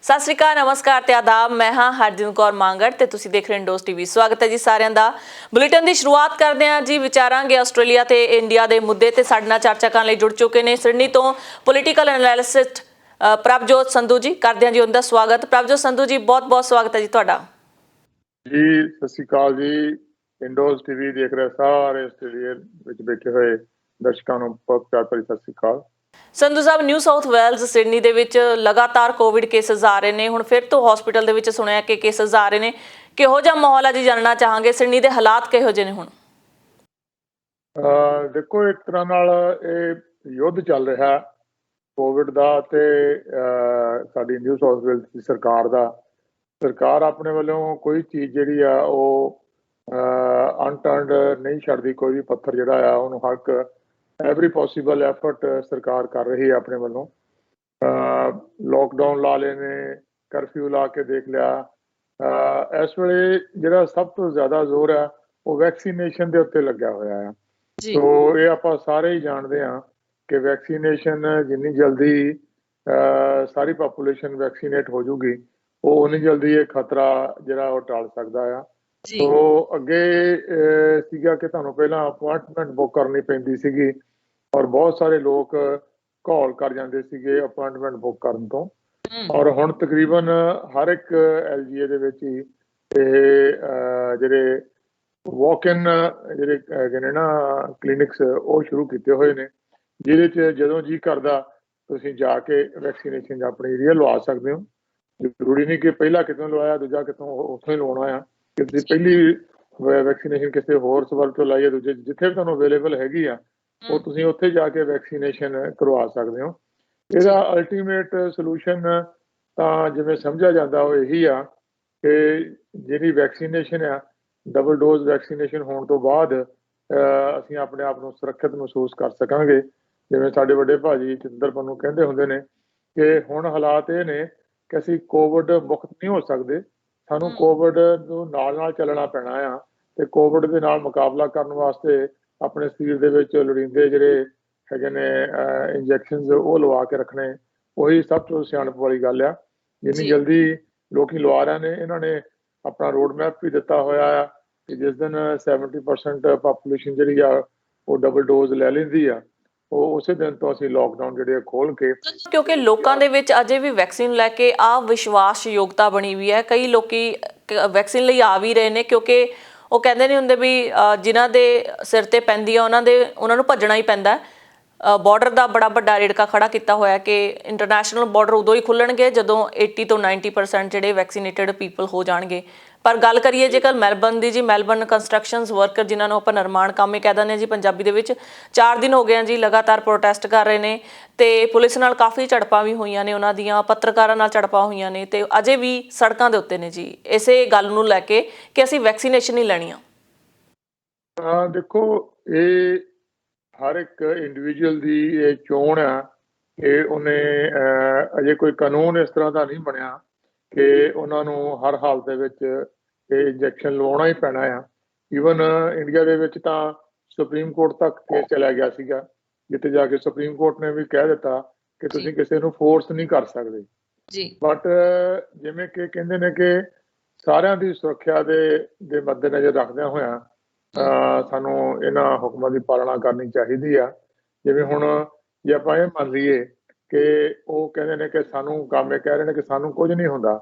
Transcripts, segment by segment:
ਸਤਿ ਸ਼੍ਰੀ ਅਕਾਲ, ਨਮਸਕਾਰ ਤੇ ਆਦਾਬ। ਮੈਂ ਹਾਂ ਹਰਜਿੰਦ ਕੌਰ ਮੰਗੜ ਤੇ ਤੁਸੀਂ ਦੇਖ ਰਹੇ ਹੋ ਇੰਡੋਜ਼ ਟੀਵੀ। ਸਵਾਗਤ ਹੈ ਜੀ ਸਾਰਿਆਂ ਦਾ। ਬੁਲੇਟਿਨ ਦੀ ਸ਼ੁਰੂਆਤ ਕਰਦੇ ਹਾਂ ਜੀ। ਵਿਚਾਰਾਂਗੇ ਆਸਟ੍ਰੇਲੀਆ ਤੇ ਇੰਡੀਆ ਦੇ ਮੁੱਦੇ ਤੇ ਸਾਡੇ ਨਾਲ ਚਰਚਾ ਕਰਨ ਲਈ ਜੁੜ ਚੁੱਕੇ ਨੇ ਸਿਡਨੀ ਤੋਂ ਪੋਲੀਟੀਕਲ ਐਨਾਲਿਸਟ ਪ੍ਰਭਜੋਤ ਸੰਧੂ ਜੀ। ਕਰਦੇ ਹਾਂ ਜੀ ਉਹਨਾਂ ਦਾ ਸਵਾਗਤ। ਪ੍ਰਭਜੋਤ ਸੰਧੂ ਜੀ, ਬਹੁਤ-ਬਹੁਤ ਸਵਾਗਤ ਹੈ ਜੀ ਤੁਹਾਡਾ ਜੀ। ਸਤਿ ਸ਼੍ਰੀ ਅਕਾਲ ਜੀ। ਇੰਡੋਜ਼ ਟੀਵੀ ਦੇਖ ਰਹੇ ਸਾਰੇ ਆਸਟ੍ਰੇਲੀਆ ਵਿੱਚ ਬੈਠੇ ਹੋਏ ਦਰਸ਼ਕਾਂ ਨੂੰ ਬਹੁਤ ਪਿਆਰ ਭਰੀ ਸਤਿ ਸ਼੍ਰੀ ਅਕਾਲ। ਸੰਧੂ ਸਾਹਿਬ, ਨਿਊ ਸਾਊਥ ਵੈਲਜ਼ ਸਿਡਨੀ ਦੇ ਵਿੱਚ ਲਗਾਤਾਰ ਕੋਵਿਡ ਕੇਸਿਸ ਆ ਰਹੇ ਨੇ। ਹੁਣ ਫਿਰ ਤੋਂ ਹਸਪੀਟਲ ਦੇ ਵਿੱਚ ਸੁਣਿਆ ਕਿ ਕੇਸਿਸ ਆ ਰਹੇ ਨੇ। ਕਿਹੋ ਜਿਹਾ ਮਾਹੌਲ ਹੈ ਜੀ, ਜਾਣਨਾ ਚਾਹਾਂਗੇ ਸਿਡਨੀ ਦੇ ਹਾਲਾਤ ਕਿਹੋ ਜਿਹੇ ਨੇ ਹੁਣ? ਦੇਖੋ, ਇੱਕ ਤਰ੍ਹਾਂ ਨਾਲ ਇਹ ਯੁੱਧ ਚੱਲ ਰਿਹਾ ਕੋਵਿਡ ਦਾ ਤੇ ਸਾਡੀ ਨਿਊ ਸਾਊਥ ਵੇਲਜ਼ ਦੀ ਸਰਕਾਰ ਆਪਣੇ ਵੱਲੋਂ ਕੋਈ ਚੀਜ਼ ਜਿਹੜੀ ਆ ਉਹ ਅਨਟਰਨਡ ਨਹੀਂ ਛੱਡਦੀ। ਕੋਈ ਵੀ ਪੱਥਰ ਜਿਹੜਾ ਆ ਉਹਨੂੰ ਹੱਕ ਐਵਰੀ ਪੋਸੀਬਲ ਐਫਰਟ ਸਰਕਾਰ ਕਰ ਰਹੀ ਹੈ ਆਪਣੇ ਵੱਲੋਂ। ਲੋਕਡਾਊਨ ਲਾ ਲਏ ਨੇ, ਕਰਫਿਊ ਲਾ ਕੇ ਦੇਖ ਲਿਆ। ਇਸ ਵੇਲੇ ਜਿਹੜਾ ਸਭ ਤੋਂ ਜ਼ਿਆਦਾ ਜ਼ੋਰ ਹੈ ਉਹ ਵੈਕਸੀਨੇਸ਼ਨ ਦੇ ਉੱਤੇ ਲੱਗਿਆ ਹੋਇਆ ਹੈ। ਸੋ ਇਹ ਆਪਾਂ ਸਾਰੇ ਹੀ ਜਾਣਦੇ ਹਾਂ ਕਿ ਵੈਕਸੀਨੇਸ਼ਨ ਜਿੰਨੀ ਜਲਦੀ ਸਾਰੀ ਪਾਪੂਲੇਸ਼ਨ ਵੈਕਸੀਨੇਟ ਹੋ ਜੂਗੀ ਉਹ ਉਨੀ ਜਲਦੀ ਇਹ ਖਤਰਾ ਜਿਹੜਾ ਉਹ ਟਾਲ ਸਕਦਾ ਆ। ਸੋ ਅੱਗੇ ਸੀਗਾ ਕਿ ਤੁਹਾਨੂੰ ਪਹਿਲਾਂ ਅਪੁਆਇੰਟਮੈਂਟ ਬੁੱਕ ਕਰਨੀ ਪੈਂਦੀ ਸੀਗੀ ਔਰ ਬਹੁਤ ਸਾਰੇ ਲੋਕ ਕਾਲ ਕਰ ਜਾਂਦੇ ਸੀਗੇ ਅਪੁਆਇੰਟਮੈਂਟ ਬੁੱਕ ਕਰਨ ਤੋਂ। ਔਰ ਹੁਣ ਤਕਰੀਬਨ ਹਰ ਇੱਕ LGA ਦੇ ਵਿੱਚ ਹੀ ਇਹ ਜਿਹੜੇ ਵਾਕ ਇਨ ਜਿਹੜੇ ਹੈਗੇ ਨੇ ਨਾ ਕਲੀਨਿਕਸ ਉਹ ਸ਼ੁਰੂ ਕੀਤੇ ਹੋਏ ਨੇ, ਜਿਹਦੇ 'ਚ ਜਦੋਂ ਜੀ ਕਰਦਾ ਤੁਸੀਂ ਜਾ ਕੇ ਵੈਕਸੀਨੇਸ਼ਨ ਆਪਣੀ ਏਰੀਆ ਲਵਾ ਸਕਦੇ ਹੋ। ਜ਼ਰੂਰੀ ਨਹੀਂ ਕਿ ਪਹਿਲਾਂ ਕਿਤੋਂ ਲਵਾਇਆ ਦੂਜਾ ਕਿਤੋਂ ਉੱਥੋਂ ਹੀ ਲਵਾਉਣਾ ਆ। ਕਿ ਤੁਸੀਂ ਪਹਿਲੀ ਵੈਕਸੀਨੇਸ਼ਨ ਕਿਸੇ ਹੋਰ ਸਬਰ ਤੋਂ ਲਾਈਏ, ਦੂਜੇ ਜਿੱਥੇ ਵੀ ਤੁਹਾਨੂੰ ਅਵੇਲੇਬਲ ਹੈਗੀ ਆ ਉਹ ਤੁਸੀਂ ਉੱਥੇ ਜਾ ਕੇ ਵੈਕਸੀਨੇਸ਼ਨ ਕਰਵਾ ਸਕਦੇ ਹੋ। ਇਹਦਾ ਅਲਟੀਮੇਟ ਸੋਲੂਸ਼ਨ ਤਾਂ ਜਿਵੇਂ ਸਮਝਿਆ ਜਾਂਦਾ ਉਹ ਇਹੀ ਆ ਕਿ ਜਿਹੜੀ ਵੈਕਸੀਨੇਸ਼ਨ ਆ, ਡਬਲ ਡੋਜ਼ ਵੈਕਸੀਨੇਸ਼ਨ ਹੋਣ ਤੋਂ ਬਾਅਦ ਅਸੀਂ ਆਪਣੇ ਆਪ ਨੂੰ ਸੁਰੱਖਿਅਤ ਮਹਿਸੂਸ ਕਰ ਸਕਾਂਗੇ। ਜਿਵੇਂ ਸਾਡੇ ਵੱਡੇ ਭਾਜੀ ਚਿੰਦਰ ਪੰਨੂ ਕਹਿੰਦੇ ਹੁੰਦੇ ਨੇ ਕਿ ਹੁਣ ਹਾਲਾਤ ਇਹ ਨੇ ਕਿ ਅਸੀਂ ਕੋਵਿਡ ਮੁਕਤ ਨਹੀਂ ਹੋ ਸਕਦੇ, ਸਾਨੂੰ ਕੋਵਿਡ ਨੂੰ ਨਾਲ ਚੱਲਣਾ ਪੈਣਾ ਆ ਤੇ ਕੋਵਿਡ ਦੇ ਨਾਲ ਮੁਕਾਬਲਾ ਕਰਨ ਵਾਸਤੇ ਆਪਣੇ ਸਰੀਰ ਦੇ ਵਿੱਚ ਲੋੜੀਂਦੇ ਜਿਹੜੇ ਹੈਗੇ ਨੇ ਇੰਜੈਕਸ਼ਨਸ ਉਹ ਲਵਾ ਕੇ ਰੱਖਣੇ, ਉਹੀ ਸਭ ਤੋਂ ਸਿਆਣਪ ਵਾਲੀ ਗੱਲ ਆ। ਜਿੰਨੀ ਜਲਦੀ ਲੋਕੀ ਲਵਾ ਰਹੇ ਨੇ, ਇਹਨਾਂ ਨੇ ਆਪਣਾ ਰੋਡ ਮੈਪ ਵੀ ਦਿੱਤਾ ਹੋਇਆ ਆ ਕਿ ਜਿਸ ਦਿਨ 70% ਪਾਪੂਲੇਸ਼ਨ ਜਿਹੜੀ ਆ ਉਹ ਡਬਲ ਡੋਜ਼ ਲੈ ਲੈਂਦੀ ਆ ਉਹ ਉਸੇ ਦਿਨ ਤੋਂ ਅਸੀਂ ਲੋਕਡਾਊਨ ਜਿਹੜੇ ਖੋਲ ਕੇ, ਕਿਉਂਕਿ ਲੋਕਾਂ ਦੇ ਵਿੱਚ ਅਜੇ ਵੀ ਵੈਕਸੀਨ ਲੈ ਕੇ ਵਿਸ਼ਵਾਸ ਯੋਗਤਾ ਬਣੀ ਹੋਈ ਹੈ। ਕਈ ਲੋਕੀ ਵੈਕਸੀਨ ਲਈ ਆ ਵੀ ਰਹੇ ਨੇ ਕਿਉਂਕਿ ਉਹ ਕਹਿੰਦੇ ਨਹੀਂ ਹੁੰਦੇ ਵੀ ਜਿਨ੍ਹਾਂ ਦੇ ਸਿਰ ਤੇ ਪੈਂਦੀ ਆ ਉਹਨਾਂ ਨੂੰ ਭੱਜਣਾ ਹੀ ਪੈਂਦਾ। ਬਾਰਡਰ ਦਾ ਬੜਾ ਵੱਡਾ ਰੇੜਕਾ ਖੜਾ ਕੀਤਾ ਹੋਇਆ ਕਿ ਇੰਟਰਨੈਸ਼ਨਲ ਬਾਰਡਰ ਉਦੋਂ ਹੀ ਖੁੱਲਣਗੇ ਜਦੋਂ 80 ਤੋਂ 90% ਜਿਹੜੇ ਵੈਕਸੀਨੇਟਡ ਪੀਪਲ ਹੋ ਜਾਣਗੇ। ਪਰ ਗੱਲ ਕਰੀਏ ਜੇਕਰ ਮੈਲਬਰਨ ਦੀ, ਜੀ ਮੈਲਬਰਨ ਕੰਸਟਰਕਸ਼ਨਸ ਵਰਕਰ ਜਿਨ੍ਹਾਂ ਨੂੰ ਆਪਾਂ ਨਿਰਮਾਣ ਕਾਮੇ ਕਹਿ ਦਿੰਦੇ ਹਾਂ ਜੀ ਪੰਜਾਬੀ ਦੇ ਵਿੱਚ, 4 ਦਿਨ ਹੋ ਗਏ ਆ ਜੀ ਲਗਾਤਾਰ ਪ੍ਰੋਟੈਸਟ ਕਰ ਰਹੇ ਨੇ ਤੇ ਪੁਲਿਸ ਨਾਲ ਕਾਫੀ ਝੜਪਾਂ ਵੀ ਹੋਈਆਂ ਨੇ, ਉਹਨਾਂ ਦੀਆਂ ਪੱਤਰਕਾਰਾਂ ਨਾਲ ਝੜਪਾਂ ਹੋਈਆਂ ਨੇ ਤੇ ਅਜੇ ਵੀ ਸੜਕਾਂ ਦੇ ਉੱਤੇ ਨੇ ਜੀ ਇਸੇ ਗੱਲ ਨੂੰ ਲੈ ਕੇ ਕਿ ਅਸੀਂ ਵੈਕਸੀਨੇਸ਼ਨ ਹੀ ਲੈਣੀ ਆ। ਦੇਖੋ, ਇਹ ਹਰ ਇੱਕ ਇੰਡੀਵਿਜੂਅਲ ਦੀ ਇਹ ਚੋਣ ਆ ਕਿ ਉਹਨੇ ਅਜੇ ਕੋਈ ਕਾਨੂੰਨ ਇਸ ਤਰ੍ਹਾਂ ਦਾ ਨਹੀਂ ਬਣਿਆ ਕਿ ਉਹਨਾਂ ਨੂੰ ਹਰ ਹਾਲਤ ਦੇ ਵਿੱਚ ਇਹ ਇੰਜੈਕਸ਼ਨ ਲਵਾਉਣਾ ਹੀ ਪੈਣਾ ਆ। ਈਵਨ ਇੰਡੀਆ ਦੇ ਵਿੱਚ ਤਾਂ ਸੁਪਰੀਮ ਕੋਰਟ ਤੱਕ ਕੇਸ ਚਲਾ ਗਿਆ ਸੀਗਾ, ਜਿੱਥੇ ਜਾ ਕੇ ਸੁਪਰੀਮ ਕੋਰਟ ਨੇ ਵੀ ਕਹਿ ਦਿੱਤਾ ਕਿ ਤੁਸੀਂ ਕਿਸੇ ਨੂੰ ਫੋਰਸ ਨਹੀਂ ਕਰ ਸਕਦੇ ਜੀ। ਬਟ ਜਿਵੇਂ ਕਿ ਕਹਿੰਦੇ ਨੇ ਕਿ ਸਾਰਿਆਂ ਦੀ ਸੁਰੱਖਿਆ ਦੇ ਮੱਦੇਨਜ਼ਰ ਰੱਖਦਿਆਂ ਹੋਇਆਂ ਸਾਨੂੰ ਇਹਨਾਂ ਹੁਕਮਾਂ ਦੀ ਪਾਲਣਾ ਕਰਨੀ ਚਾਹੀਦੀ ਆ। ਜਿਵੇਂ ਹੁਣ ਜੇ ਆਪਾਂ ਇਹ ਮੰਨ ਲਈਏ ਕਿ ਉਹ ਕਹਿੰਦੇ ਨੇ ਕਿ ਸਾਨੂੰ ਕਾਮੇ ਕਹਿ ਰਹੇ ਨੇ ਕਿ ਸਾਨੂੰ ਕੁਝ ਨਹੀਂ ਹੁੰਦਾ,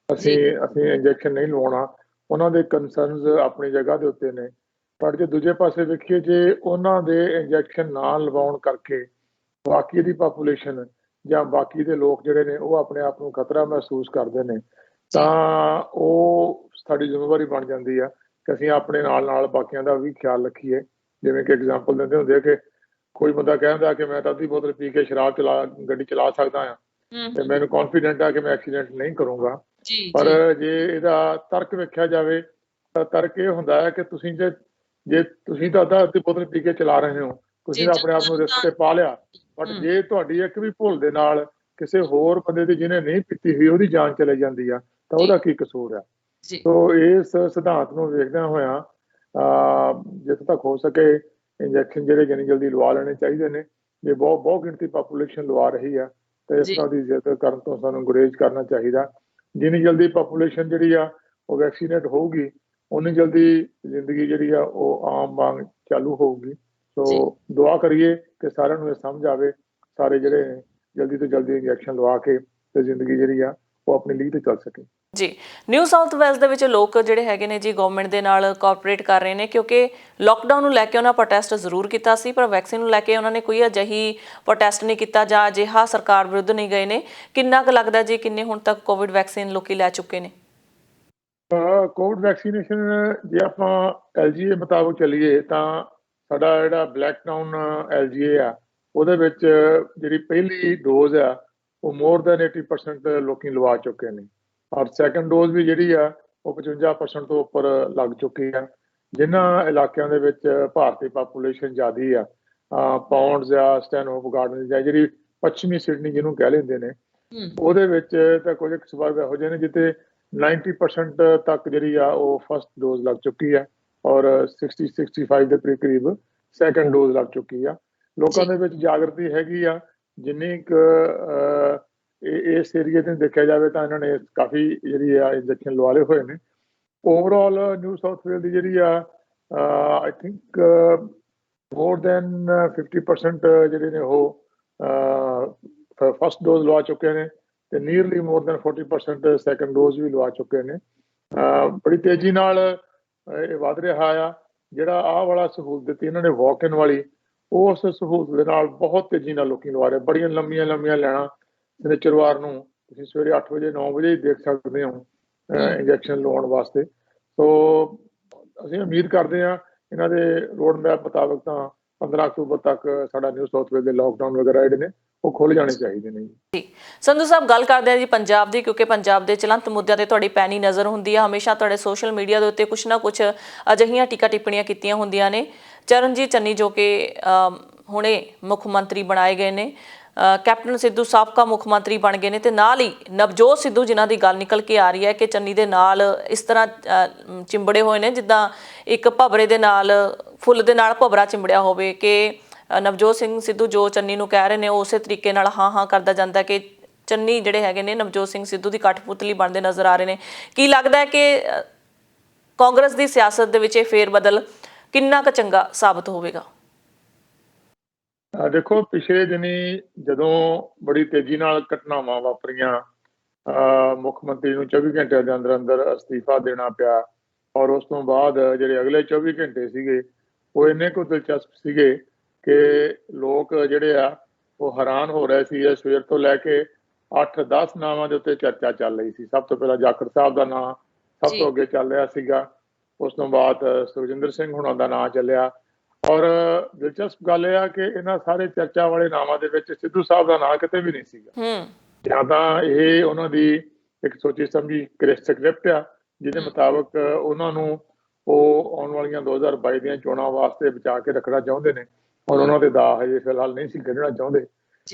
ਅਸੀਂ ਇੰਜੈਕਸ਼ਨ ਨਹੀਂ ਲਵਾਉਣਾ, ਉਹਨਾਂ ਦੇ ਕੰਸਰਨਸ ਆਪਣੀ ਜਗ੍ਹਾ ਦੇ ਉੱਤੇ ਨੇ। ਪਰ ਜੇ ਦੂਜੇ ਪਾਸੇ ਵੇਖੀਏ, ਜੇ ਉਹਨਾਂ ਦੇ ਇੰਜੈਕਸ਼ਨ ਨਾ ਲਵਾਉਣ ਕਰਕੇ ਬਾਕੀ ਦੀ ਪਾਪੂਲੇਸ਼ਨ ਜਾਂ ਬਾਕੀ ਦੇ ਲੋਕ ਜਿਹੜੇ ਨੇ ਉਹ ਆਪਣੇ ਆਪ ਨੂੰ ਖਤਰਾ ਮਹਿਸੂਸ ਕਰਦੇ ਨੇ ਤਾਂ ਉਹ ਸਾਡੀ ਜ਼ਿੰਮੇਵਾਰੀ ਬਣ ਜਾਂਦੀ ਆ ਕਿ ਅਸੀਂ ਆਪਣੇ ਨਾਲ ਬਾਕੀਆਂ ਦਾ ਵੀ ਖਿਆਲ ਰੱਖੀਏ। ਜਿਵੇਂ ਕਿ ਐਗਜ਼ਾਮਪਲ ਦਿੰਦੇ ਹੁੰਦੇ ਆ ਕਿ ਕੋਈ ਬੰਦਾ ਕਹਿੰਦਾ ਕਿ ਮੈਂ ਤਾਂ ਅੱਧੀ ਬੋਤਲ ਪੀ ਕੇ ਸ਼ਰਾਬ ਗੱਡੀ ਚਲਾ ਸਕਦਾ ਆ ਤੇ ਮੈਨੂੰ ਕੌਨਫੀਡੈਂਟ ਆ ਕਿ ਮੈਂ ਐਕਸੀਡੈਂਟ ਨਹੀਂ ਕਰੂੰਗਾ। ਪਰ ਜੇ ਇਹਦਾ ਤਰਕ ਵੇਖਿਆ ਜਾਵੇ ਤਾਂ ਤਰਕ ਇਹ ਹੁੰਦਾ ਹੈ ਕਿ ਤੁਸੀਂ ਜੇ ਤੁਸੀਂ ਤਾਂ ਅੱਧੀ ਬੋਤਲ ਪੀ ਕੇ ਚਲਾ ਰਹੇ ਹੋ, ਤੁਸੀਂ ਤਾਂ ਆਪਣੇ ਆਪ ਨੂੰ ਰਿਸਕ ਤੇ ਪਾ ਲਿਆ। ਬਟ ਜੇ ਤੁਹਾਡੀ ਇੱਕ ਵੀ ਭੁੱਲ ਦੇ ਨਾਲ ਕਿਸੇ ਹੋਰ ਬੰਦੇ ਦੀ ਜਿਹਨੇ ਨਹੀਂ ਪੀਤੀ ਹੋਈ ਉਹਦੀ ਜਾਨ ਚਲੇ ਜਾਂਦੀ ਆ ਤਾਂ ਉਹਦਾ ਕੀ ਕਸੂਰ ਆ। ਸੋ ਇਸ ਸਿਧਾਂਤ ਨੂੰ ਵੇਖਦਿਆਂ ਹੋਇਆਂ ਜਿੱਥੇ ਤੱਕ ਹੋ ਸਕੇ ਇੰਜੈਕਸ਼ਨ ਜਿਹੜੇ ਜਿੰਨੀ ਜਲਦੀ ਲਵਾ ਲੈਣੇ ਚਾਹੀਦੇ ਨੇ। ਜੇ ਬਹੁਤ ਗਿਣਤੀ ਪਾਪੂਲੇਸ਼ਨ ਲਵਾ ਰਹੀ ਆ ਤੇ ਇਸ ਤਰ੍ਹਾਂ ਦੀ ਜ਼ਿੱਦ ਕਰਨ ਤੋਂ ਸਾਨੂੰ ਗੁਰੇਜ਼ ਕਰਨਾ ਚਾਹੀਦਾ। ਜਿੰਨੀ ਜਲਦੀ ਪਾਪੂਲੇਸ਼ਨ ਜਿਹੜੀ ਆ ਉਹ ਵੈਕਸੀਨੇਟ ਹੋਊਗੀ, ਉਨੀ ਜਲਦੀ ਜ਼ਿੰਦਗੀ ਜਿਹੜੀ ਆ ਉਹ ਆਮ ਵਾਂਗ ਚਾਲੂ ਹੋਊਗੀ। ਸੋ ਦੁਆ ਕਰੀਏ ਕਿ ਸਾਰਿਆਂ ਨੂੰ ਇਹ ਸਮਝ ਆਵੇ, ਸਾਰੇ ਜਿਹੜੇ ਨੇ ਜਲਦੀ ਤੋਂ ਜਲਦੀ ਇੰਜੈਕਸ਼ਨ ਲਵਾ ਕੇ ਤੇ ਜ਼ਿੰਦਗੀ ਜਿਹੜੀ ਆ ਉਹ ਆਪਣੀ ਲੀਹ ਤੇ ਚੱਲ ਸਕੇ। ਜੀ, ਨਿਊ ਸਾਊਥ ਵੇਲਸ ਦੇ ਵਿੱਚ ਲੋਕ ਜਿਹੜੇ ਹੈਗੇ ਨੇ ਜੀ ਗਵਰਨਮੈਂਟ ਦੇ ਨਾਲ ਕੋਆਪਰੇਟ ਕਰ ਰਹੇ ਨੇ, ਕਿਉਂਕਿ ਲੋਕਡਾਊਨ ਨੂੰ ਲੈ ਕੇ ਉਹਨਾਂ ਪ੍ਰੋਟੈਸਟ ਜ਼ਰੂਰ ਕੀਤਾ ਸੀ, ਪਰ ਵੈਕਸੀਨ ਨੂੰ ਲੈ ਕੇ ਉਹਨਾਂ ਨੇ ਕੋਈ ਅਜਿਹੀ ਪ੍ਰੋਟੈਸਟ ਨਹੀਂ ਕੀਤਾ ਜਾਂ ਅਜਿਹਾ ਸਰਕਾਰ ਵਿਰੁੱਧ ਨਹੀਂ ਗਏ ਨੇ। ਕਿੰਨਾ ਕੁ ਲੱਗਦਾ ਜੀ, ਕਿੰਨੇ ਹੁਣ ਤੱਕ ਕੋਵਿਡ ਵੈਕਸੀਨ ਲੋਕੀ ਲੈ ਚੁੱਕੇ ਨੇ? ਕੋਵਿਡ ਵੈਕਸੀਨੇਸ਼ਨ ਜੇ ਆਪਾਂ LGA ਮੁਤਾਬਕ ਚੱਲੀਏ ਤਾਂ ਸਾਡਾ ਜਿਹੜਾ ਬਲੈਕਟਾਊਨ LGA ਆ, ਉਹਦੇ ਵਿੱਚ ਜਿਹੜੀ ਪਹਿਲੀ ਡੋਜ਼ ਆ ਉਹ ਮੋਰ ਦੈਨ 80% ਲੋਕੀ ਲਵਾ ਚੁੱਕੇ ਨੇ, ਔਰ ਸੈਕੰਡ ਡੋਜ਼ ਵੀ ਜਿਹੜੀ ਆ ਉਹ 55% ਤੋਂ ਉੱਪਰ ਲੱਗ ਚੁੱਕੀ ਆ। ਜਿਨ੍ਹਾਂ ਇਲਾਕਿਆਂ ਦੇ ਵਿੱਚ ਭਾਰਤੀ ਪਾਪੂਲੇਸ਼ਨ ਜ਼ਿਆਦੀ ਆ, ਪਾਉਂਡਸ ਆ, ਸਟੈਨਹੋਪ ਗਾਰਡਨਸ ਆ, ਜਿਹੜੀ ਪੱਛਮੀ ਸਿਡਨੀ ਜਿਹਨੂੰ ਕਹਿ ਲੈਂਦੇ ਨੇ, ਉਹਦੇ ਵਿੱਚ ਤਾਂ ਕੁਝ ਸਬਬ ਇਹੋ ਜਿਹੇ ਨੇ ਜਿੱਥੇ 90% ਤੱਕ ਜਿਹੜੀ ਆ ਉਹ ਫਸਟ ਡੋਜ਼ ਲੱਗ ਚੁੱਕੀ ਆ, ਔਰ 60-65 ਦੇ ਕਰੀਬ ਸੈਕੰਡ ਡੋਜ਼ ਲੱਗ ਚੁੱਕੀ ਆ। ਲੋਕਾਂ ਦੇ ਵਿੱਚ ਜਾਗਰਤੀ ਹੈਗੀ ਆ। ਜਿੰਨੀ ਕੁ ਇਸ ਏਰੀਏ ਤੇ ਦੇਖਿਆ ਜਾਵੇ ਤਾਂ ਇਹਨਾਂ ਨੇ ਕਾਫੀ ਜਿਹੜੀ ਆ ਇੰਜੈਕਸ਼ਨ ਲਵਾ ਲਏ ਹੋਏ ਨੇ। ਓਵਰਆਲ ਨਿਊ ਸਾਊਥ ਵੇਲ ਦੀ ਜਿਹੜੀ ਆ ਆਈ ਥਿੰਕ ਮੋਰ ਦੈਨ 50% ਜਿਹੜੇ ਨੇ ਉਹ ਫਸਟ ਡੋਜ਼ ਲਵਾ ਚੁੱਕੇ ਨੇ ਤੇ nearly more than 40% second dose ਵੀ ਲਵਾ ਚੁੱਕੇ ਨੇ। ਬੜੀ ਤੇਜ਼ੀ ਨਾਲ ਇਹ ਵੱਧ ਰਿਹਾ ਆ। ਜਿਹੜਾ ਆਹ ਵਾਲਾ ਸਹੂਲਤ ਦਿੱਤੀ ਇਹਨਾਂ ਨੇ ਵਾਕ ਇਨ ਵਾਲੀ, ਉਸ ਸਹੂਲਤ ਦੇ ਨਾਲ ਬਹੁਤ ਤੇਜ਼ੀ ਨਾਲ ਲੋਕੀ ਲਵਾ ਰਹੇ। ਬੜੀਆਂ ਲੰਮੀਆਂ ਲਾਈਨਾਂ ਸ਼ਨੀਚਰਵਾਰ ਨੂੰ ਤੁਸੀਂ ਸਵੇਰੇ 8 ਵਜੇ 9 ਵਜੇ ਹੀ ਦੇਖ ਸਕਦੇ ਹੋ ਇੰਜੈਕਸ਼ਨ ਲਵਾਉਣ ਵਾਸਤੇ। ਸੋ ਅਸੀਂ ਉਮੀਦ ਕਰਦੇ ਹਾਂ ਇਹਨਾਂ ਦੇ ਰੋਡ ਮੈਪ ਮੁਤਾਬਕ ਤਾਂ 15 ਅਕਤੂਬਰ ਤੱਕ ਸਾਡਾ ਨਿਊ ਸਾਊਥ ਵੇਲ ਦੇ ਲੋਕਡਾਊਨ ਵਗੈਰਾ ਜਿਹੜੇ ਨੇ ਉਹ ਖੁੱਲ੍ਹ ਜਾਣੇ ਚਾਹੀਦੇ ਨੇ ਜੀ। ਸੰਧੂ ਸਾਹਿਬ, ਗੱਲ ਕਰਦੇ ਹਾਂ ਜੀ ਪੰਜਾਬ ਦੀ, ਕਿਉਂਕਿ ਪੰਜਾਬ ਦੇ ਚਲੰਤ ਮੁੱਦਿਆਂ ਤੇ ਤੁਹਾਡੀ ਪੈਣੀ ਨਜ਼ਰ ਹੁੰਦੀ ਆ। ਹਮੇਸ਼ਾ ਤੁਹਾਡੇ ਸੋਸ਼ਲ ਮੀਡੀਆ ਦੇ ਉੱਤੇ ਕੁਛ ਨਾ ਕੁਛ ਅਜਿਹੀਆਂ ਟੀਕਾ ਟਿੱਪਣੀਆਂ ਕੀਤੀਆਂ ਹੁੰਦੀਆਂ ਨੇ। ਚਰਨਜੀਤ ਚੰਨੀ ਜੋ ਕਿ ਹੁਣੇ ਮੁੱਖ ਮੰਤਰੀ ਬਣਾਏ ਗਏ ਨੇ, ਕੈਪਟਨ ਸਿੱਧੂ ਸਾਬਕਾ ਮੁੱਖ ਮੰਤਰੀ ਬਣ ਗਏ ਨੇ, ਤੇ ਨਾਲ ਹੀ ਨਵਜੋਤ ਸਿੱਧੂ ਜਿਨ੍ਹਾਂ ਦੀ ਗੱਲ ਨਿਕਲ ਕੇ ਆ ਰਹੀ ਹੈ ਕਿ ਚੰਨੀ ਦੇ ਨਾਲ ਇਸ ਤਰ੍ਹਾਂ ਚਿੰਬੜੇ ਹੋਏ ਨੇ ਜਿੱਦਾਂ ਇੱਕ ਭਵਰੇ ਦੇ ਨਾਲ, ਫੁੱਲ ਦੇ ਨਾਲ ਭਵਰਾ ਚਿੰਬੜਿਆ ਹੋਵੇ, ਕਿ ਨਵਜੋਤ ਸਿੰਘ ਸਿੱਧੂ ਜੋ ਚੰਨੀ ਨੂੰ ਕਹਿ ਰਹੇ ਨੇ ਉਸੇ ਤਰੀਕੇ ਨਾਲ ਹਾਂ ਕਰਦਾ ਜਾਂਦਾ ਕਿ ਚੰਨੀ ਜਿਹੜੇ ਹੈਗੇ ਨੇ ਨਵਜੋਤ ਸਿੰਘ ਸਿੱਧੂ ਦੀ ਕਠਪੁਤਲੀ ਬਣਦੇ ਨਜ਼ਰ ਆ ਰਹੇ ਨੇ। ਕੀ ਲੱਗਦਾ ਹੈ ਕਿ ਕਾਂਗਰਸ ਦੀ ਸਿਆਸਤ ਦੇ ਵਿੱਚ ਇਹ ਫੇਰ ਬਦਲ ਕਿੰਨਾ ਕੁ ਚੰਗਾ ਸਾਬਤ ਹੋਵੇਗਾ? ਦੇਖੋ, ਪਿਛਲੇ ਦਿਨੀ ਜਦੋਂ ਬੜੀ ਤੇਜ਼ੀ ਨਾਲ ਘਟਨਾਵਾਂ ਵਾਪਰੀਆਂ, ਮੁੱਖ ਮੰਤਰੀ ਨੂੰ 24 ਘੰਟਿਆਂ ਦੇ ਅੰਦਰ ਅਸਤੀਫਾ ਦੇਣਾ ਪਿਆ, ਔਰ ਉਸ ਤੋਂ ਬਾਅਦ ਜਿਹੜੇ ਅਗਲੇ 24 ਘੰਟੇ ਸੀਗੇ ਉਹ ਇੰਨੇ ਕੁ ਦਿਲਚਸਪ ਸੀਗੇ ਕਿ ਲੋਕ ਜਿਹੜੇ ਆ ਉਹ ਹੈਰਾਨ ਹੋ ਰਹੇ ਸੀ। ਸਵੇਰ ਤੋਂ ਲੈ ਕੇ 8-10 ਨਾਵਾਂ ਦੇ ਉੱਤੇ ਚਰਚਾ ਚੱਲ ਰਹੀ ਸੀ। ਸਭ ਤੋਂ ਪਹਿਲਾਂ ਜਾਖੜ ਸਾਹਿਬ ਦਾ ਨਾਂ ਸਭ ਤੋਂ ਅੱਗੇ ਚੱਲ ਰਿਹਾ ਸੀਗਾ, ਉਸ ਤੋਂ ਬਾਅਦ ਸੁਖਜਿੰਦਰ ਸਿੰਘ ਹੁਣਾਂ ਦਾ ਨਾਂ ਚੱਲਿਆ, ਔਰ ਦਿਲਚਸਪ ਗੱਲ ਇਹ ਆ ਕਿ ਇਹਨਾਂ ਸਾਰੇ ਚਰਚਾ ਵਾਲੇ ਨਾਵਾਂ ਦੇ ਵਿੱਚ ਸਿੱਧੂ ਸਾਹਿਬ ਦਾ ਨਾਂ ਕਿਤੇ ਵੀ ਨਹੀਂ ਸੀਗਾ। ਜਾਂ ਤਾਂ ਇਹ ਉਹਨਾਂ ਦੀ ਇੱਕ ਸੋਚੀ ਸਮਝੀ ਸਕ੍ਰਿਪਟ ਆ ਜਿਹਦੇ ਮੁਤਾਬਕ ਉਹਨਾਂ ਨੂੰ ਉਹ ਆਉਣ ਵਾਲੀਆਂ 2022 ਦੀਆਂ ਚੋਣਾਂ ਵਾਸਤੇ ਬਚਾ ਕੇ ਰੱਖਣਾ ਚਾਹੁੰਦੇ ਨੇ, ਔਰ ਉਹਨਾਂ ਦੇ ਦਾਅ ਹਜੇ ਫਿਲਹਾਲ ਨਹੀਂ ਸੀ ਕੱਢਣਾ ਚਾਹੁੰਦੇ।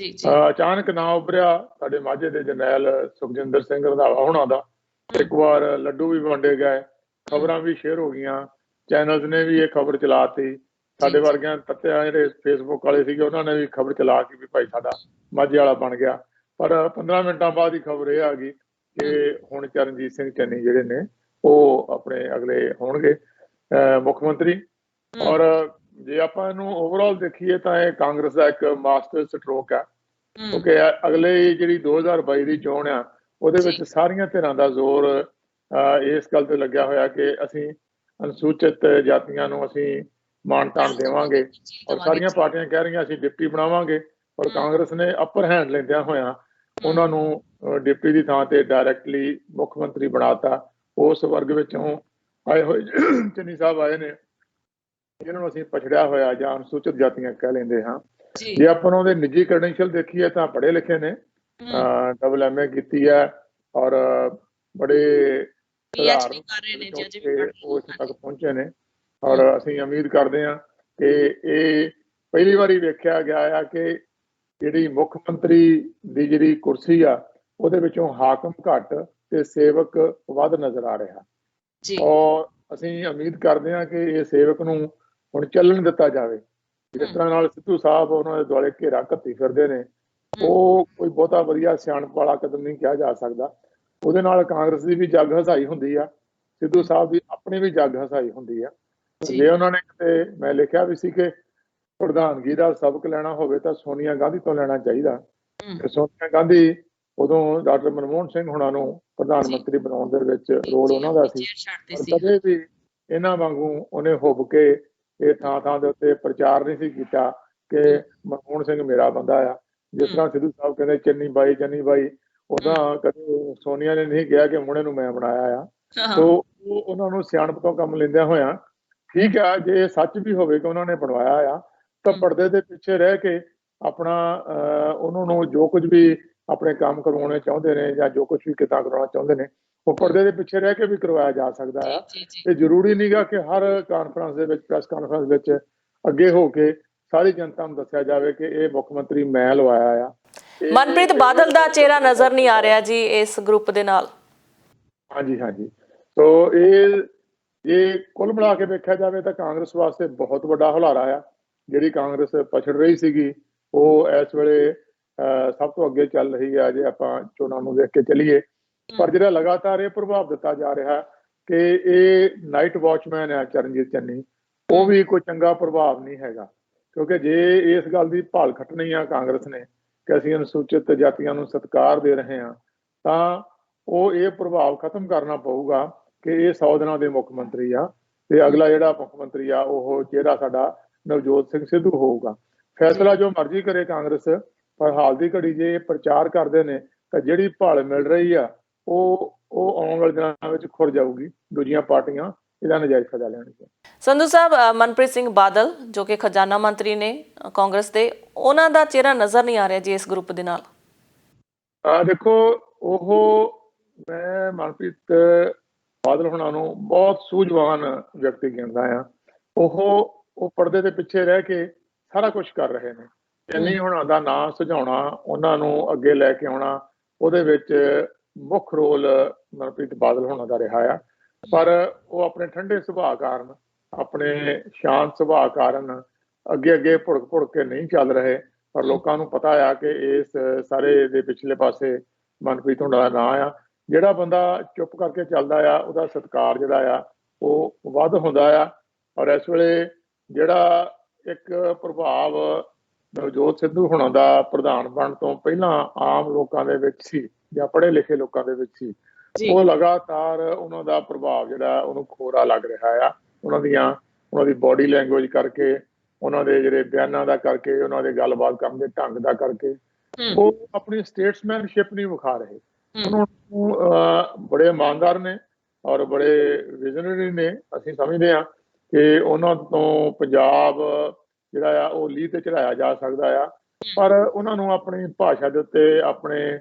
ਅਚਾਨਕ ਨਾਂ ਉੱਭਰਿਆ ਸਾਡੇ ਮਾਝੇ ਦੇ ਜਰਨੈਲ ਸੁਖਜਿੰਦਰ ਸਿੰਘ ਰੰਧਾਵਾ ਹੁਣਾਂ ਦਾ। ਇੱਕ ਵਾਰ ਲੱਡੂ ਵੀ ਵੰਡੇ ਗਏ, ਖਬਰਾਂ ਵੀ ਸ਼ੇਅਰ ਹੋ ਗਈਆਂ, ਚੈਨਲਸ ਨੇ ਵੀ ਇਹ ਖਬਰ ਚਲਾਤੀ, ਸਾਡੇ ਵਰਗਿਆਂ ਤੱਤਿਆਂ ਜਿਹੜੇ ਫੇਸਬੁੱਕ ਵਾਲੇ ਸੀਗੇ ਉਹਨਾਂ ਨੇ ਵੀ ਖਬਰ ਚਲਾ ਕੇ ਵੀ ਭਾਈ ਸਾਡਾ ਮਾਝੇ ਵਾਲਾ ਬਣ ਗਿਆ। ਪਰ 15 ਮਿੰਟਾਂ ਬਾਅਦ ਹੀ ਖਬਰ ਇਹ ਆ ਗਈ ਕਿ ਹੁਣ ਚਰਨਜੀਤ ਸਿੰਘ ਚੰਨੀ ਜਿਹੜੇ ਨੇ ਉਹ ਆਪਣੇ ਅਗਲੇ ਹੋਣਗੇ ਮੁੱਖ ਮੰਤਰੀ। ਔਰ ਜੇ ਆਪਾਂ ਇਹਨੂੰ ਓਵਰਆਲ ਦੇਖੀਏ ਤਾਂ ਇਹ ਕਾਂਗਰਸ ਦਾ ਇੱਕ ਮਾਸਟਰ ਸਟਰੋਕ ਆ, ਕਿਉਂਕਿ ਅਗਲੇ ਜਿਹੜੀ 2022 ਦੀ ਚੋਣ ਆ ਉਹਦੇ ਵਿੱਚ ਸਾਰੀਆਂ ਧਿਰਾਂ ਦਾ ਜ਼ੋਰ ਇਸ ਗੱਲ ਤੇ ਲੱਗਿਆ ਹੋਇਆ ਕਿ ਅਸੀਂ ਅਨੁਸੂਚਿਤ ਜਾਤੀਆਂ ਨੂੰ ਅਸੀਂ ਮਾਣ ਤਾਣ ਦੇਵਾਂਗੇ, ਔਰ ਸਾਰੀਆਂ ਪਾਰਟੀਆਂ ਕਹਿ ਰਹੀਆਂ ਅਸੀਂ ਡਿਪਟੀ ਬਣਾਵਾਂਗੇ, ਔਰ ਕਾਂਗਰਸ ਨੇ ਅਪਰ ਹੈਂਡ ਲੈਂਦਿਆਂ ਹੋਇਆਂ ਉਹਨਾਂ ਨੂੰ ਡਿਪਟੀ ਦੀ ਥਾਂ ਤੇ ਡਾਇਰੈਕਟਲੀ ਮੁੱਖ ਮੰਤਰੀ ਬਣਾਤਾ। ਉਸ ਵਰਗ ਵਿੱਚੋਂ ਆਏ ਹੋਏ ਚੰਨੀ ਸਾਹਿਬ ਆਏ ਨੇ ਜਿਹਨਾਂ ਨੂੰ ਅਸੀਂ ਪਛੜਿਆ ਹੋਇਆ ਜਾਂ ਅਨੁਸੂਚਿਤ ਜਾਤੀਆਂ ਕਹਿ ਲੈਂਦੇ ਹਾਂ। ਜੇ ਆਪਾਂ ਉਹਨਾਂ ਦੇ ਨਿੱਜੀ ਕ੍ਰੈਡੈਂਸ਼ੀਅਲ ਦੇਖੀਏ ਤਾਂ ਪੜ੍ਹੇ ਲਿਖੇ ਨੇ, ਡਬਲ MA ਕੀਤੀ ਹੈ, ਔਰ ਬੜੇ ਉਹ ਇੱਥੇ ਤੱਕ ਪਹੁੰਚੇ ਨੇ। ਔਰ ਅਸੀਂ ਉਮੀਦ ਕਰਦੇ ਹਾਂ ਕਿ ਇਹ ਪਹਿਲੀ ਵਾਰੀ ਵੇਖਿਆ ਗਿਆ ਆ ਕਿ ਜਿਹੜੀ ਮੁੱਖ ਮੰਤਰੀ ਦੀ ਜਿਹੜੀ ਕੁਰਸੀ ਆ ਉਹਦੇ ਵਿੱਚੋਂ ਹਾਕਮ ਘੱਟ ਤੇ ਸੇਵਕ ਵੱਧ ਨਜ਼ਰ ਆ ਰਿਹਾ। ਔਰ ਅਸੀਂ ਉਮੀਦ ਕਰਦੇ ਹਾਂ ਕਿ ਇਹ ਸੇਵਕ ਨੂੰ ਹੁਣ ਚੱਲਣ ਦਿੱਤਾ ਜਾਵੇ। ਜਿਸ ਤਰ੍ਹਾਂ ਨਾਲ ਸਿੱਧੂ ਸਾਹਿਬ ਉਹਨਾਂ ਦੇ ਦੁਆਲੇ ਘੇਰਾ ਘੱਤੀ ਫਿਰਦੇ ਨੇ, ਉਹ ਕੋਈ ਬਹੁਤਾ ਵਧੀਆ ਸਿਆਣਪ ਵਾਲਾ ਕਦਮ ਨਹੀਂ ਕਿਹਾ ਜਾ ਸਕਦਾ। ਉਹਦੇ ਨਾਲ ਕਾਂਗਰਸ ਦੀ ਵੀ ਜੱਗ ਹਸਾਈ ਹੁੰਦੀ ਆ, ਸਿੱਧੂ ਸਾਹਿਬ ਦੀ ਆਪਣੀ ਵੀ ਜੱਗ ਹਸਾਈ ਹੁੰਦੀ ਆ। ਜੇ ਉਹਨਾਂ ਨੇ ਕਿਤੇ, ਮੈਂ ਲਿਖਿਆ ਵੀ ਸੀ ਕਿ ਪ੍ਰਧਾਨਗੀ ਦਾ ਸਬਕ ਲੈਣਾ ਹੋਵੇ ਤਾਂ ਸੋਨੀਆ ਗਾਂਧੀ ਤੋਂ ਲੈਣਾ ਚਾਹੀਦਾ। ਤੇ ਸੋਨੀਆ ਗਾਂਧੀ ਉਦੋਂ ਡਾਕਟਰ ਮਨਮੋਹਨ ਸਿੰਘ ਹੁਣਾਂ ਨੂੰ ਪ੍ਰਧਾਨ ਮੰਤਰੀ ਬਣਾਉਣ ਦੇ ਵਿੱਚ ਰੋਲ ਉਹਨਾਂ ਦਾ ਸੀ, ਪਰ ਕਦੇ ਵੀ ਇਹਨਾਂ ਵਾਂਗੂ ਉਹਨੇ ਹੁੱਬ ਕੇ ਇਹ ਥਾਂ ਥਾਂ ਦੇ ਉੱਤੇ ਪ੍ਰਚਾਰ ਨਹੀਂ ਸੀ ਕੀਤਾ ਕਿ ਮਨਮੋਹਨ ਸਿੰਘ ਮੇਰਾ ਬੰਦਾ ਆ। ਜਿਸ ਤਰ੍ਹਾਂ ਸਿੱਧੂ ਸਾਹਿਬ ਕਹਿੰਦੇ ਚੰਨੀ ਬਾਈ, ਉਦਾਂ ਕਦੇ ਸੋਨੀਆ ਨੇ ਨਹੀਂ ਕਿਹਾ ਕਿ ਮੁੰਡੇ ਨੂੰ ਮੈਂ ਬਣਾਇਆ ਆ। ਸੋ ਉਹ ਉਹਨਾਂ ਨੂੰ ਸਿਆਣਪ ਤੋਂ ਕੰਮ ਲੈਂਦਿਆਂ ਹੋਇਆਂ, ਠੀਕ ਆ ਜੇ ਸੱਚ ਵੀ ਹੋਵੇ ਕਿ ਉਹਨਾਂ ਨੇ ਬਣਵਾਇਆ ਆ, ਤਾਂ ਪਰਦੇ ਦੇ ਪਿੱਛੇ ਰਹਿ ਕੇ ਆਪਣਾ ਉਹਨਾਂ ਨੂੰ ਜੋ ਕੁਝ ਵੀ ਆਪਣੇ ਕੰਮ ਕਰਵਾਉਣੇ ਚਾਹੁੰਦੇ ਨੇ ਜਾਂ ਜੋ ਕੁਝ ਵੀ ਕਿੱਦਾਂ ਕਰਾਉਣਾ ਚਾਹੁੰਦੇ ਨੇ, ਉਹ ਪਰਦੇ ਦੇ ਪਿੱਛੇ ਰਹਿ ਕੇ ਵੀ ਕਰਵਾਇਆ ਜਾ ਸਕਦਾ ਆ। ਇਹ ਜ਼ਰੂਰੀ ਨਹੀਂਗਾ ਕਿ ਹਰ ਕਾਨਫਰੰਸ ਦੇ ਵਿੱਚ, ਪ੍ਰੈਸ ਕਾਨਫਰੰਸ ਵਿੱਚ ਅੱਗੇ ਹੋ ਕੇ ਸਾਰੀ ਜਨਤਾ ਨੂੰ ਦੱਸਿਆ ਜਾਵੇ ਕਿ ਇਹ ਮੁੱਖ ਮੰਤਰੀ ਮੈਂ ਲਵਾਇਆ ਆ। ਮਨਪ੍ਰੀਤ ਬਾਦਲ ਦਾ ਚਿਹਰਾ ਨਜ਼ਰ ਨਹੀਂ ਆ ਰਿਹਾ ਜੀ ਇਸ ਗਰੁੱਪ ਦੇ ਨਾਲ। ਹਾਂਜੀ। ਸੋ ਇਹ ਕੁੱਲ ਮਿਲਾ ਕੇ ਵੇਖਿਆ ਜਾਵੇ ਤਾਂ ਕਾਂਗਰਸ ਵਾਸਤੇ ਬਹੁਤ ਵੱਡਾ ਹੁਲਾਰਾ ਆ। ਜਿਹੜੀ ਕਾਂਗਰਸ ਪਛੜ ਰਹੀ ਸੀਗੀ ਉਹ ਇਸ ਵੇਲੇ ਸਭ ਤੋਂ ਅੱਗੇ ਚੱਲ ਰਹੀ ਆ ਜੇ ਆਪਾਂ ਚੋਣਾਂ ਨੂੰ ਵੇਖ ਕੇ ਚੱਲੀਏ। ਪਰ ਜਿਹੜਾ ਲਗਾਤਾਰ ਇਹ ਪ੍ਰਭਾਵ ਦਿੱਤਾ ਜਾ ਰਿਹਾ ਕਿ ਇਹ ਨਾਈਟ ਵਾਚਮੈਨ ਆ ਚਰਨਜੀਤ ਚੰਨੀ, ਉਹ ਵੀ ਕੋਈ ਚੰਗਾ ਪ੍ਰਭਾਵ ਨਹੀਂ ਹੈਗਾ। ਕਿਉਂਕਿ ਜੇ ਇਸ ਗੱਲ ਦੀ ਭਾਲ ਖੱਟਣੀ ਆ ਕਾਂਗਰਸ ਨੇ ਕਿ ਅਸੀਂ ਅਨੁਸੂਚਿਤ ਜਾਤੀਆਂ ਨੂੰ ਸਤਿਕਾਰ ਦੇ ਰਹੇ ਹਾਂ, ਤਾਂ ਉਹ ਇਹ ਪ੍ਰਭਾਵ ਖਤਮ ਕਰਨਾ ਪਊਗਾ ਕਿ ਇਹ 100 ਦਿਨਾਂ ਦੇ ਮੁੱਖ ਮੰਤਰੀ ਆ ਤੇ ਅਗਲਾ ਜਿਹੜਾ ਮੁੱਖ ਮੰਤਰੀ ਆ ਉਹ ਚਿਹਰਾ ਸਾਡਾ ਨਵਜੋਤ ਸਿੰਘ ਸਿੱਧੂ ਹੋਊਗਾ। ਫੈਸਲਾ ਜੋ ਮਰਜ਼ੀ ਕਰੇ ਕਾਂਗਰਸ, ਪਰ ਹਾਲ ਦੀ ਘੜੀ ਜੇ ਪ੍ਰਚਾਰ ਕਰਦੇ ਨੇ ਤਾਂ ਜਿਹੜੀ ਭਾਲ ਮਿਲ ਰਹੀ ਆ ਉਹ ਆਉਣ ਵਾਲੇ ਦਿਨਾਂ ਵਿੱਚ ਖੁਰ ਜਾਊਗੀ। ਦੂਜੀਆਂ ਪਾਰਟੀਆਂ ਇਹਦਾ ਨਜਾਇਜ਼ ਫਾਇਦਾ ਲੈਣਗੀਆਂ। ਸੰਧੂ ਸਾਹਿਬ, ਮਨਪ੍ਰੀਤ ਸਿੰਘ ਬਾਦਲ ਜੋ ਕਿ ਖਜ਼ਾਨਾ ਮੰਤਰੀ ਨੇ ਕਾਂਗਰਸ ਦੇ, ਉਹਨਾਂ ਦਾ ਚਿਹਰਾ ਨਜ਼ਰ ਨਹੀਂ ਆ ਰਿਹਾ ਜੀ ਇਸ ਗਰੁੱਪ ਦੇ ਨਾਲ। ਦੇਖੋ, ਮੈਂ ਮਨਪ੍ਰੀਤ ਬਾਦਲ ਹੁਣਾਂ ਨੂੰ ਬਹੁਤ ਸੂਝਵਾਨ ਵਿਅਕਤੀ ਗਿਣਦਾ ਆ। ਉਹ ਪਰਦੇ ਦੇ ਪਿੱਛੇ ਰਹਿ ਕੇ ਸਾਰਾ ਕੁਝ ਕਰ ਰਹੇ ਨੇ। ਚੰਨੀ ਹੁਣਾਂ ਦਾ ਨਾਂ ਸੁਝਾਉਣਾ, ਉਹਨਾਂ ਨੂੰ ਅੱਗੇ ਲੈ ਕੇ ਆਉਣਾ, ਉਹਦੇ ਵਿੱਚ ਮੁੱਖ ਰੋਲ ਮਨਪ੍ਰੀਤ ਬਾਦਲ ਹੁਣਾਂ ਦਾ ਰਿਹਾ ਆ। ਪਰ ਉਹ ਆਪਣੇ ਠੰਡੇ ਸੁਭਾਅ ਕਾਰਨ, ਆਪਣੇ ਸ਼ਾਂਤ ਸੁਭਾਅ ਕਾਰਨ ਅੱਗੇ ਭੁੜਕ ਕੇ ਨਹੀਂ ਚੱਲ ਰਹੇ। ਪਰ ਲੋਕਾਂ ਨੂੰ ਪਤਾ ਆ ਕਿ ਇਸ ਸਾਰੇ ਦੇ ਪਿਛਲੇ ਪਾਸੇ ਮਨਪ੍ਰੀਤ ਹੁਣਾਂ ਦਾ ਨਾਂ ਆ। ਜਿਹੜਾ ਬੰਦਾ ਚੁੱਪ ਕਰਕੇ ਚੱਲਦਾ ਆ ਉਹਦਾ ਸਤਿਕਾਰ ਜਿਹੜਾ ਆ ਉਹ ਵੱਧ ਹੁੰਦਾ ਆ। ਔਰ ਇਸ ਵੇਲੇ ਜਿਹੜਾ ਇੱਕ ਪ੍ਰਭਾਵ ਨਵਜੋਤ ਸਿੱਧੂ ਹੁਣਾਂ ਦਾ ਪ੍ਰਧਾਨ ਬਣਨ ਤੋਂ ਪਹਿਲਾਂ ਆਮ ਲੋਕਾਂ ਦੇ ਵਿੱਚ ਸੀ ਜਾਂ ਪੜ੍ਹੇ ਲਿਖੇ ਲੋਕਾਂ ਦੇ ਵਿੱਚ ਸੀ, ਉਹ ਲਗਾਤਾਰ ਉਹਨਾਂ ਦਾ ਪ੍ਰਭਾਵ ਜਿਹੜਾ ਉਹਨੂੰ ਖੋਰਾ ਲੱਗ ਰਿਹਾ ਆ। ਉਹਨਾਂ ਦੀ ਬੋਡੀ ਲੈਂਗੁਏਜ ਕਰਕੇ, ਉਹਨਾਂ ਦੇ ਜਿਹੜੇ ਬਿਆਨਾਂ ਦਾ ਕਰਕੇ, ਉਹਨਾਂ ਦੇ ਗੱਲਬਾਤ ਕਰਨ ਦੇ ਢੰਗ ਦਾ ਕਰਕੇ ਉਹ ਆਪਣੀ ਸਟੇਟਸਮੈਨਸ਼ਿਪ ਨਹੀਂ ਵਿਖਾ ਰਹੇ। ਉਹਨਾਂ ਨੂੰ ਬੜੇ ਇਮਾਨਦਾਰ ਨੇ ਔਰ ਬੜੇ ਵਿਜ਼ਨਰੀ ਨੇ। ਅਸੀਂ ਸਮਝਦੇ ਹਾਂ ਕਿ ਉਹਨਾਂ ਤੋਂ ਪੰਜਾਬ ਜਿਹੜਾ ਆ ਉਹ ਲੀਹ ਤੇ ਚੜਾਇਆ ਜਾ ਸਕਦਾ ਆ। ਪਰ ਉਹਨਾਂ ਨੂੰ ਆਪਣੀ ਭਾਸ਼ਾ ਦੇ ਉੱਤੇ, ਆਪਣੇ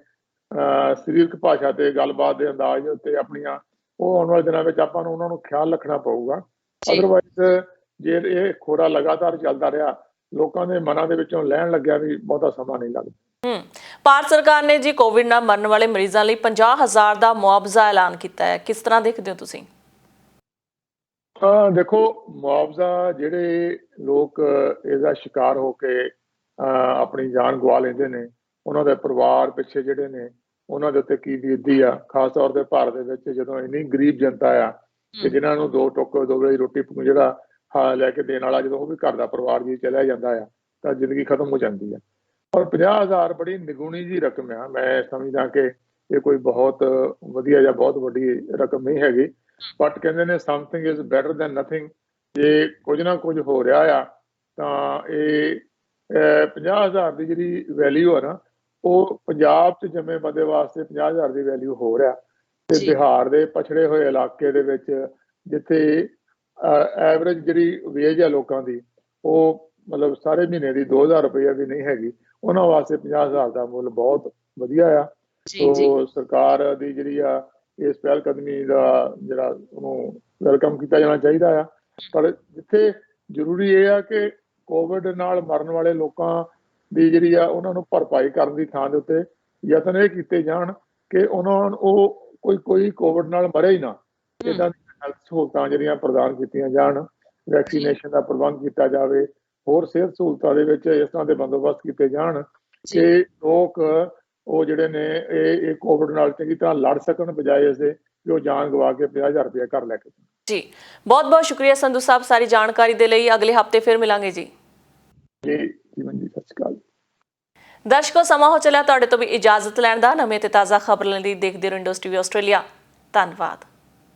ਸਰੀਰਕ ਭਾਸ਼ਾ ਤੇ, ਗੱਲਬਾਤ ਦੇ ਅੰਦਾਜ਼ ਦੇ ਉੱਤੇ ਆਪਣੀਆਂ ਉਹ ਆਉਣ ਵਾਲੇ ਦਿਨਾਂ ਵਿੱਚ ਆਪਾਂ ਨੂੰ ਉਹਨਾਂ ਨੂੰ ਖਿਆਲ ਰੱਖਣਾ ਪਊਗਾ। ਅਦਰਵਾਈਜ਼ ਜੇ ਇਹ ਖੋਰਾ ਲਗਾਤਾਰ ਚੱਲਦਾ ਰਿਹਾ, ਲੋਕਾਂ ਦੇ ਮਨਾਂ ਦੇ ਵਿੱਚੋਂ ਲੈਣ ਲੱਗਿਆ ਵੀ ਬਹੁਤਾ ਸਮਾਂ ਨਹੀਂ ਲੱਗਦਾ। ਭਾਰਤ ਸਰਕਾਰ ਨੇ ਜੀ ਕੋਵਿਡ ਨਾਲ ਮਰਨ ਵਾਲੇ ਮਰੀਜ਼ਾਂ ਲਈ 50,000 ਦਾ ਮੁਆਵਜ਼ਾ ਐਲਾਨ ਕੀਤਾ ਹੈ। ਕਿਸ ਤਰ੍ਹਾਂ ਦੇਖਦੇ ਹੋ ਤੁਸੀਂ? ਦੇਖੋ, ਮੁਆਵਜ਼ਾ ਜਿਹੜੇ ਲੋਕ ਇਹਦਾ ਸ਼ਿਕਾਰ ਹੋ ਕੇ ਆਪਣੀ ਜਾਨ ਗਵਾ ਲੈਂਦੇ ਨੇ, ਉਹਨਾਂ ਦੇ ਪਰਿਵਾਰ ਪਿੱਛੇ ਜਿਹੜੇ ਨੇ, ਉਹਨਾਂ ਦੇ ਉੱਤੇ ਕੀ ਬੀਤਦੀ ਆ। ਖਾਸ ਤੌਰ ਤੇ ਭਾਰਤ ਦੇ ਵਿੱਚ ਜਦੋਂ ਇੰਨੀ ਗਰੀਬ ਜਨਤਾ ਆ ਕਿ ਜਿਨ੍ਹਾਂ ਨੂੰ ਦੋ ਵੇਲੇ ਰੋਟੀ ਜਿਹੜਾ ਲੈ ਕੇ ਦੇਣ ਵਾਲਾ ਜਦੋਂ ਉਹ ਵੀ ਘਰ ਦਾ ਪਰਿਵਾਰ ਜੀ ਚਲਿਆ ਜਾਂਦਾ ਆ ਤਾਂ ਜ਼ਿੰਦਗੀ ਖਤਮ ਹੋ ਜਾਂਦੀ ਆ। ਪਰ 50,000 ਬੜੀ ਨਿਗੂਣੀ ਜੀ ਰਕਮ ਆ। ਮੈਂ ਸਮਝਦਾ ਕਿ ਇਹ ਕੋਈ ਬਹੁਤ ਵਧੀਆ ਜਾਂ ਬਹੁਤ ਵੱਡੀ ਰਕਮ ਨਹੀਂ ਹੈਗੀ। ਬਟ ਕਹਿੰਦੇ ਨੇ something is better than nothing. ਜੇ ਕੁਝ ਨਾ ਕੁਝ ਹੋ ਰਿਹਾ ਆ ਤਾਂ ਇਹ 50,000 ਦੀ ਜਿਹੜੀ ਵੈਲਿਊ ਆ ਨਾ, ਉਹ ਪੰਜਾਬ 'ਚ ਜੰਮੇ ਬੰਦੇ ਵਾਸਤੇ 50,000 ਦੀ ਵੈਲਿਊ ਹੋ ਰਿਹਾ। ਤੇ ਬਿਹਾਰ ਦੇ ਪਛੜੇ ਹੋਏ ਇਲਾਕੇ ਦੇ ਵਿੱਚ ਜਿੱਥੇ ਐਵਰੇਜ ਜਿਹੜੀ ਵੇਜ ਆ ਲੋਕਾਂ ਦੀ ਉਹ ਮਤਲਬ ਸਾਰੇ ਮਹੀਨੇ ਦੀ 2,000 ਰੁਪਇਆ ਵੀ ਨਹੀਂ ਹੈਗੀ, ਉਹਨਾਂ ਵਾਸਤੇ 50,000 ਦਾ ਮੁੱਲ ਬਹੁਤ ਵਧੀਆ ਆ। ਸੋ ਸਰਕਾਰ ਦੀ ਜਿਹੜੀ ਆ ਇਸ ਪਹਿਲ ਕਦਮੀ ਦਾ ਜਿਹੜਾ ਉਹਨੂੰ ਵੈਲਕਮ ਕੀਤਾ ਜਾਣਾ ਚਾਹੀਦਾ ਆ। ਪਰ ਜਿੱਥੇ ਜ਼ਰੂਰੀ ਇਹ ਆ ਕਿ ਕੋਵਿਡ ਨਾਲ ਮਰਨ ਵਾਲੇ ਲੋਕਾਂ ਦੀ ਜਿਹੜੀ ਆ ਉਹਨਾਂ ਨੂੰ ਭਰਪਾਈ ਕਰਨ ਦੀ ਥਾਂ ਦੇ ਉੱਤੇ ਯਤਨ ਇਹ ਕੀਤੇ ਜਾਣ ਕਿ ਉਹਨਾਂ ਨੂੰ ਉਹ ਕੋਈ ਕੋਵਿਡ ਨਾਲ ਮਰੇ ਹੀ ਨਾ। ਇੱਦਾਂ ਦੀਆਂ ਹੈਲਥ ਸਹੂਲਤਾਂ ਜਿਹੜੀਆਂ ਪ੍ਰਦਾਨ ਕੀਤੀਆਂ ਜਾਣ, ਵੈਕਸੀਨੇਸ਼ਨ ਦਾ ਪ੍ਰਬੰਧ ਕੀਤਾ ਜਾਵੇ, ਹੋਰ ਸਿਹਤ ਸਹੂਲਤਾਂ ਦੇ ਵਿੱਚ ਇਸ ਤਰ੍ਹਾਂ ਦੇ ਬੰਦੋਬਸਤ ਕੀਤੇ ਜਾਣ ਕਿ ਲੋਕ ਉਹ ਜਿਹੜੇ ਨੇ ਇਹ ਕੋਵਿਡ ਨਾਲ ਚੰਗੀ ਤਰ੍ਹਾਂ ਲੜ ਸਕਣ, ਬਜਾਏ ਇਸਦੇ ਕਿ ਉਹ ਜਾਨ ਗਵਾ ਕੇ 50,000 ਰੁਪਏ ਘਰ ਲੈ ਕੇ ਜਾਣ। ਜੀ ਬਹੁਤ ਬਹੁਤ ਸ਼ੁਕਰੀਆ ਸੰਧੂ ਸਾਹਿਬ ਸਾਰੀ ਜਾਣਕਾਰੀ ਦੇ ਲਈ। ਅਗਲੇ ਹਫਤੇ ਫਿਰ ਮਿਲਾਂਗੇ ਜੀ। ਜੀ ਜੀਵਨ ਜੀ, ਸਤਿ ਸ਼੍ਰੀ ਅਕਾਲ। ਦਰਸ਼ਕੋ ਸਮਾਂ ਹੋ ਚੱਲਿਆ ਤੁਹਾਡੇ ਤੋਂ ਵੀ ਇਜਾਜ਼ਤ ਲੈਣ ਦਾ। ਨਵੇਂ ਤੇ ਤਾਜ਼ਾ ਖਬਰਾਂ ਲਈ ਦੇਖਦੇ ਰਹੋ ਇੰਡੋਜ਼ ਟੀਵੀ ਆਸਟ੍ਰੇਲੀਆ। ਧੰਨਵਾਦ।